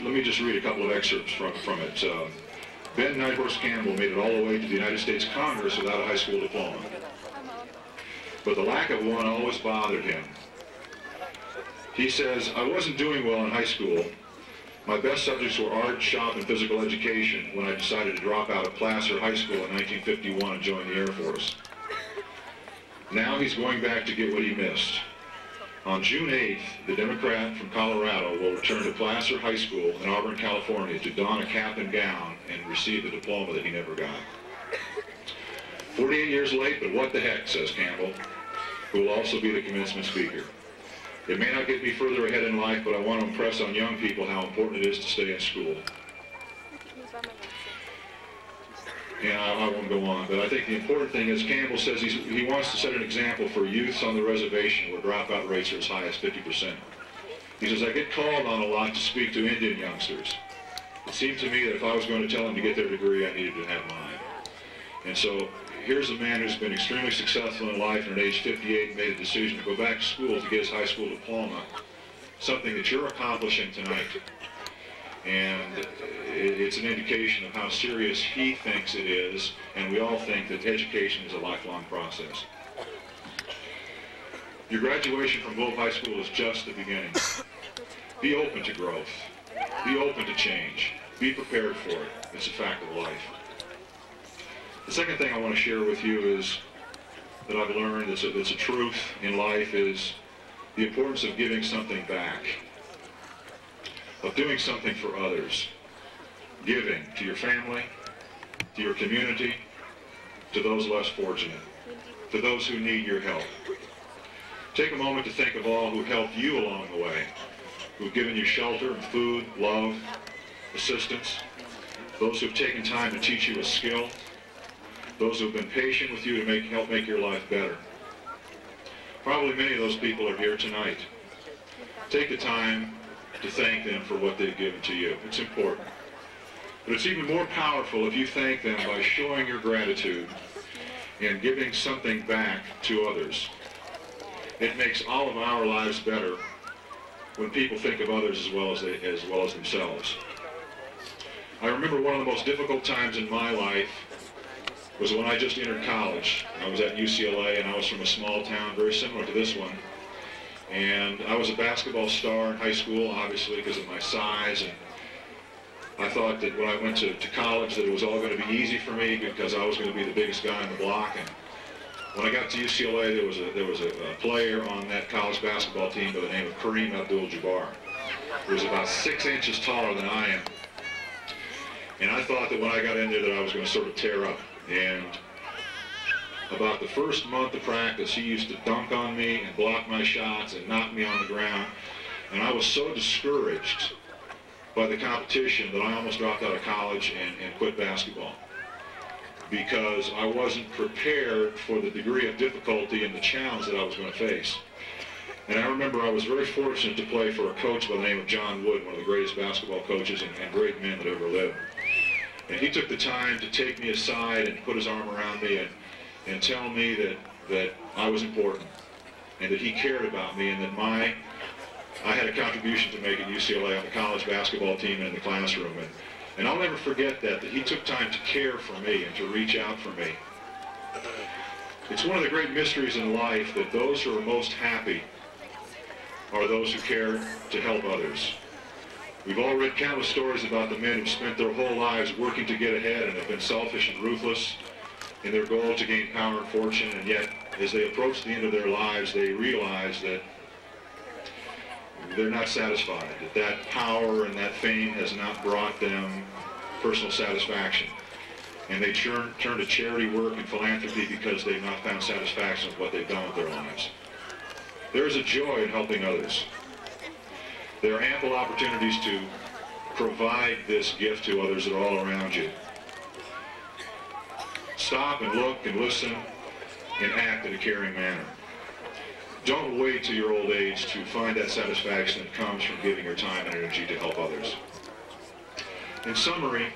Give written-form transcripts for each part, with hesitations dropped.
let me just read a couple of excerpts from it. Ben Nighthorse Campbell made it all the way to the United States Congress without a high school diploma. But the lack of one always bothered him. He says, I wasn't doing well in high school. My best subjects were art, shop, and physical education when I decided to drop out of Placer High School in 1951 and join the Air Force. Now he's going back to get what he missed. On June 8th, the Democrat from Colorado will return to Placer High School in Auburn, California to don a cap and gown and receive the diploma that he never got. 48 years late, but what the heck, says Campbell, who will also be the commencement speaker. It may not get me further ahead in life, but I want to impress on young people how important it is to stay in school. And I won't go on, but I think the important thing is Campbell says he wants to set an example for youths on the reservation where dropout rates are as high as 50%. He says, I get called on a lot to speak to Indian youngsters. It seemed to me that if I was going to tell them to get their degree, I needed to have mine. And so here's a man who's been extremely successful in life and at age 58 made a decision to go back to school to get his high school diploma, something that you're accomplishing tonight. And it's an indication of how serious he thinks it is, and we all think that education is a lifelong process. Your graduation from Globe High School is just the beginning. Be open to growth. Be open to change. Be prepared for it. It's a fact of life. The second thing I want to share with you is that I've learned that's a truth in life is the importance of giving something back, of doing something for others, giving to your family, to your community, to those less fortunate, to those who need your help. Take a moment to think of all who helped you along the way, who've given you shelter and food, love, assistance, those who've taken time to teach you a skill, those who've been patient with you to help make your life better. Probably many of those people are here tonight. Take the time to thank them for what they've given to you. It's important. But it's even more powerful if you thank them by showing your gratitude and giving something back to others. It makes all of our lives better when people think of others as well as themselves. I remember one of the most difficult times in my life was when I just entered college. I was at UCLA and I was from a small town very similar to this one. And I was a basketball star in high school, obviously, because of my size. And I thought that when I went to college that it was all going to be easy for me because I was going to be the biggest guy on the block. And when I got to UCLA, there was a player on that college basketball team by the name of Kareem Abdul-Jabbar. He was about 6 inches taller than I am. And I thought that when I got in there that I was going to sort of tear up. And about the first month of practice, he used to dunk on me and block my shots and knock me on the ground. And I was so discouraged by the competition that I almost dropped out of college and quit basketball because I wasn't prepared for the degree of difficulty and the challenge that I was going to face. And I remember I was very fortunate to play for a coach by the name of John Wood, one of the greatest basketball coaches and great men that ever lived. And he took the time to take me aside and put his arm around me and tell me that I was important and that he cared about me and that I had a contribution to make at UCLA on the college basketball team and in the classroom. And I'll never forget that he took time to care for me and to reach out for me. It's one of the great mysteries in life that those who are most happy are those who care to help others. We've all read countless stories about the men who've spent their whole lives working to get ahead and have been selfish and ruthless in their goal to gain power and fortune, and yet as they approach the end of their lives, they realize that they're not satisfied, that power and that fame has not brought them personal satisfaction. And they turn to charity work and philanthropy because they've not found satisfaction with what they've done with their lives. There is a joy in helping others. There are ample opportunities to provide this gift to others that are all around you. Stop and look and listen and act in a caring manner. Don't wait till your old age to find that satisfaction that comes from giving your time and energy to help others. In summary,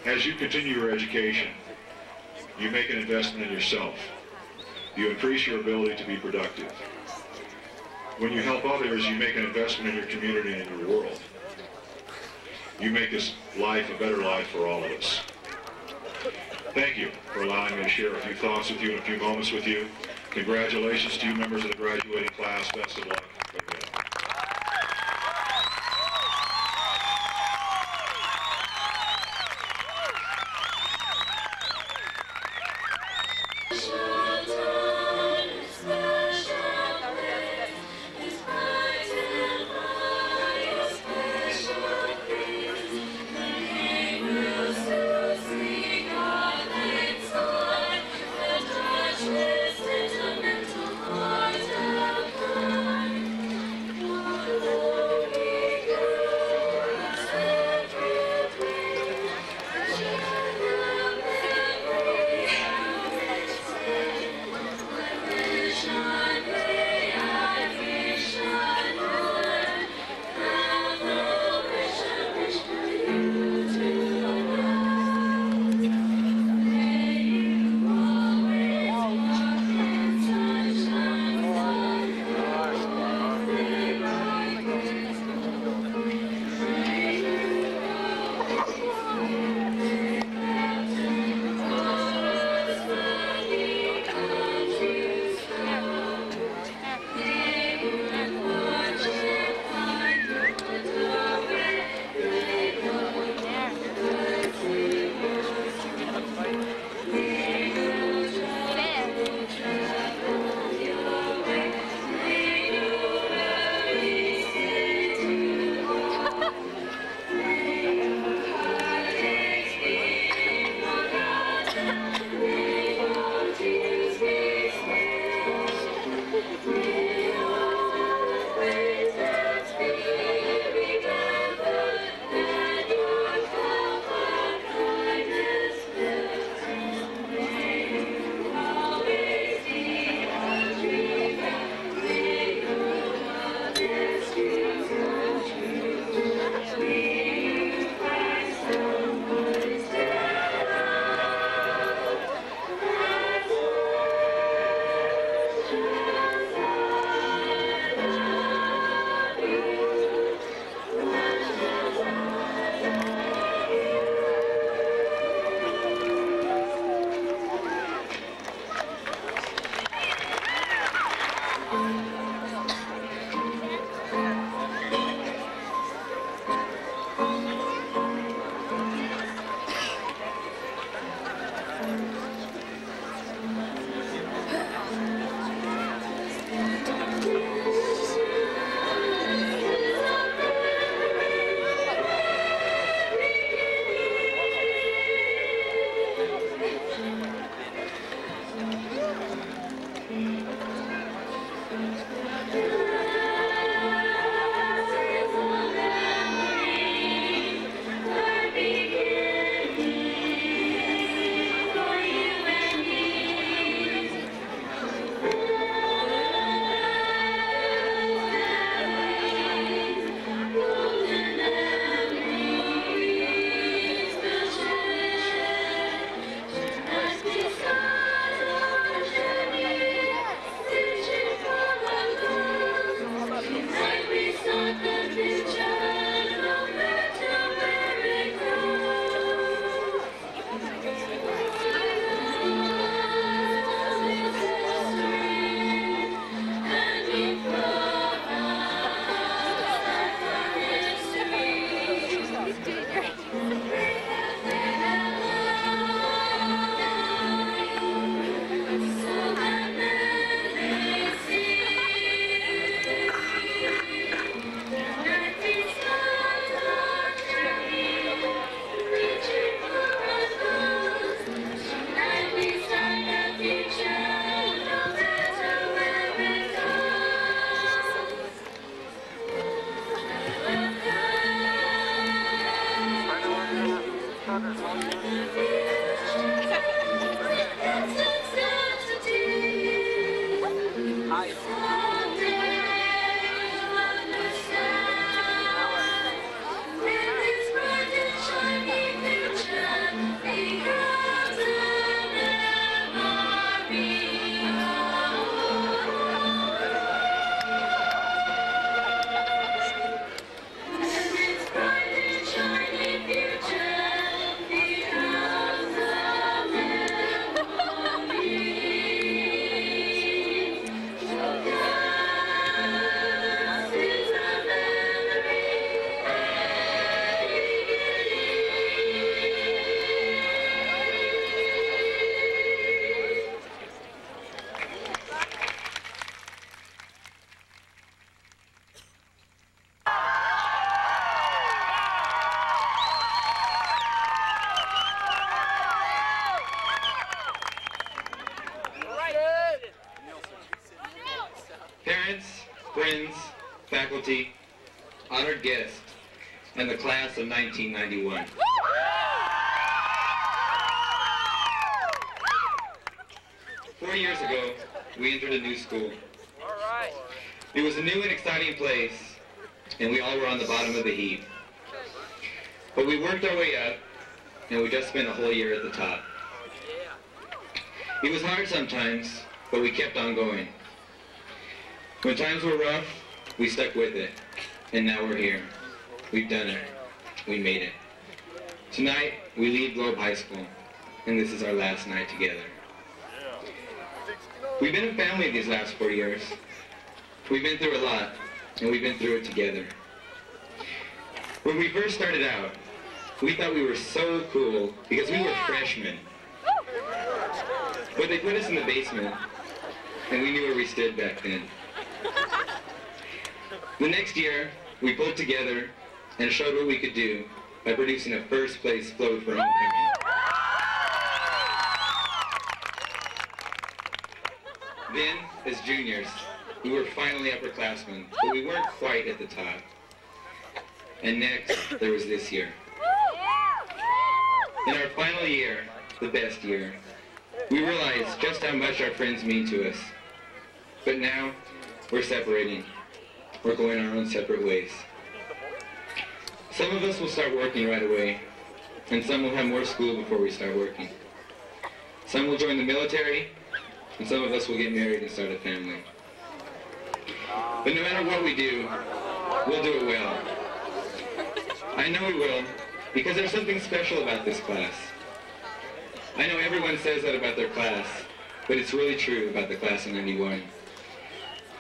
as you continue your education, you make an investment in yourself. You increase your ability to be productive. When you help others, you make an investment in your community and in your world. You make this life a better life for all of us. Thank you for allowing me to share a few thoughts with you and a few moments with you. Congratulations to you members of the graduating class. Best of luck. faculty, honored guests, and the class of 1991. Four years ago, we entered a new school. It was a new and exciting place, and we all were on the bottom of the heap. But we worked our way up, and we just spent a whole year at the top. It was hard sometimes, but we kept on going. When times were rough, we stuck with it, and now we're here. We've done it. We made it. Tonight, we leave Globe High School, and this is our last night together. We've been a family these last 4 years. We've been through a lot, and we've been through it together. When we first started out, we thought we were so cool because we were freshmen. But they put us in the basement, and we knew where we stood back then. The next year, we pulled together and showed what we could do by producing a first-place float for homecoming. Then, as juniors, we were finally upperclassmen, but we weren't quite at the top. And next, there was this year. In our final year, the best year, we realized just how much our friends mean to us. But now, we're separating. We're going our own separate ways. Some of us will start working right away, and some will have more school before we start working. Some will join the military, and some of us will get married and start a family. But no matter what we do, we'll do it well. I know we will, because there's something special about this class. I know everyone says that about their class, but it's really true about the class of 91.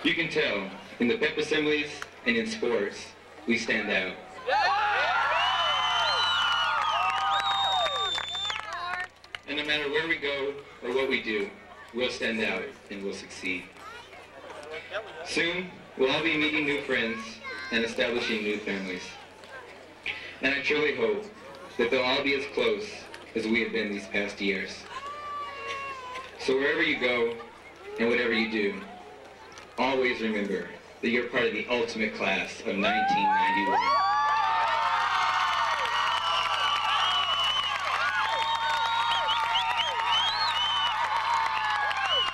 You can tell, in the pep assemblies and in sports, we stand out. And no matter where we go or what we do, we'll stand out and we'll succeed. Soon, we'll all be meeting new friends and establishing new families. And I truly hope that they'll all be as close as we have been these past years. So wherever you go and whatever you do, always remember that you're part of the ultimate class of 1991.